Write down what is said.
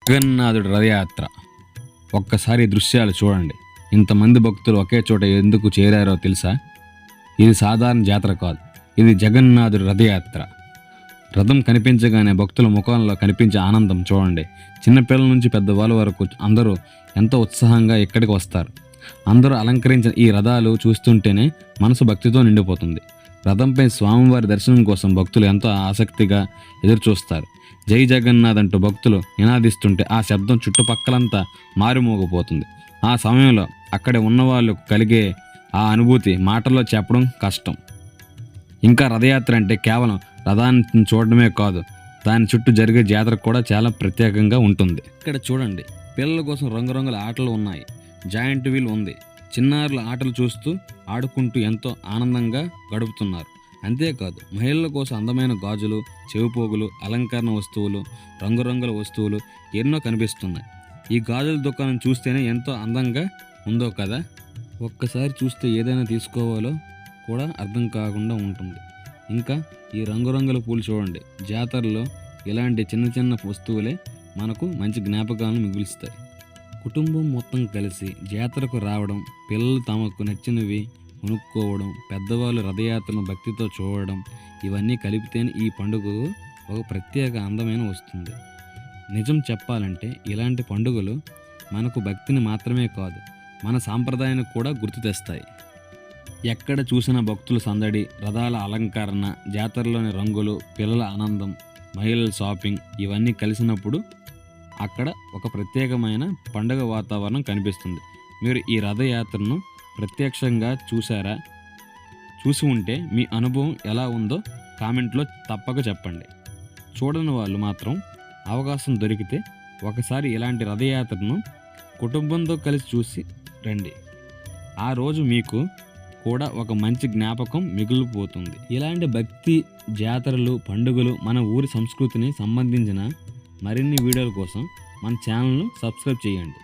జగన్నాథుడి రథయాత్ర ఒక్కసారి ఈ దృశ్యాలు చూడండి. ఇంతమంది భక్తులు ఒకే చోట ఎందుకు చేరారో తెలుసా? ఇది సాధారణ జాతర కాదు, ఇది జగన్నాథుడి రథయాత్ర. రథం కనిపించగానే భక్తుల ముఖంలో కనిపించే ఆనందం చూడండి. చిన్నపిల్లల నుంచి పెద్దవాళ్ళ వరకు అందరూ ఎంతో ఉత్సాహంగా ఇక్కడికి వస్తారు. అందరూ అలంకరించిన ఈ రథాలు చూస్తుంటేనే మనసు భక్తితో నిండిపోతుంది. రథంపై స్వామివారి దర్శనం కోసం భక్తులు ఎంతో ఆసక్తిగా ఎదురు చూస్తారు. జై జగన్నాథ్ అంటూ భక్తులు నినాదిస్తుంటే ఆ శబ్దం చుట్టుపక్కలంతా మారుమోగిపోతుంది. ఆ సమయంలో అక్కడే ఉన్నవాళ్ళు కలిగే ఆ అనుభూతి మాటల్లో చెప్పడం కష్టం. ఇంకా రథయాత్ర అంటే కేవలం రథాన్ని చూడడమే కాదు, దాని చుట్టూ జరిగే జాతర కూడా చాలా ప్రత్యేకంగా ఉంటుంది. ఇక్కడ చూడండి, పిల్లల కోసం రంగురంగుల ఆటలు ఉన్నాయి. జాయింట్ వీల్ ఉంది. చిన్నారుల ఆటలు చూస్తూ ఆడుకుంటూ ఎంతో ఆనందంగా గడుపుతున్నారు. అంతేకాదు, మహిళల కోసం అందమైన గాజులు, చెవిపోగులు, అలంకరణ వస్తువులు, రంగురంగుల వస్తువులు ఎన్నో కనిపిస్తున్నాయి. ఈ గాజుల దుకాణం చూస్తేనే ఎంతో అందంగా ఉందో కదా. ఒక్కసారి చూస్తే ఏదైనా తీసుకోవాలో కూడా అర్థం కాకుండా ఉంటుంది. ఇంకా ఈ రంగురంగుల పూలు చూడండి. జాతరలో ఇలాంటి చిన్న చిన్న వస్తువులే మనకు మంచి జ్ఞాపకాలను మిగులుస్తాయి. కుటుంబం మొత్తం కలిసి జాతరకు రావడం, పిల్లలు తమకు నచ్చినవి కొనుక్కోవడం, పెద్దవాళ్ళు రథయాత్రను భక్తితో చూడడం, ఇవన్నీ కలిపితేనే ఈ పండుగకు ఒక ప్రత్యేక అందమైన వస్తుంది. నిజం చెప్పాలంటే ఇలాంటి పండుగలు మనకు భక్తిని మాత్రమే కాదు, మన సాంప్రదాయాన్ని కూడా గుర్తు తెస్తాయి. ఎక్కడ చూసిన భక్తుల సందడి, రథాల అలంకరణ, జాతరలోని రంగులు, పిల్లల ఆనందం, మహిళల షాపింగ్ ఇవన్నీ కలిసినప్పుడు అక్కడ ఒక ప్రత్యేకమైన పండుగ వాతావరణం కనిపిస్తుంది. మీరు ఈ రథయాత్రను ప్రత్యక్షంగా చూసారా? చూసి ఉంటే మీ అనుభవం ఎలా ఉందో కామెంట్లో తప్పక చెప్పండి. చూడని వాళ్ళు మాత్రం అవకాశం దొరికితే ఒకసారి ఇలాంటి రథయాత్రను కుటుంబంతో కలిసి చూసి రండి. ఆ రోజు మీకు కూడా ఒక మంచి జ్ఞాపకం మిగిలిపోతుంది. ఇలాంటి భక్తి, జాతరలు, పండుగలు, మన ఊరి సంస్కృతిని సంబంధించిన మరిన్ని వీడియోల కోసం మన ఛానల్ను సబ్స్క్రైబ్ చేయండి.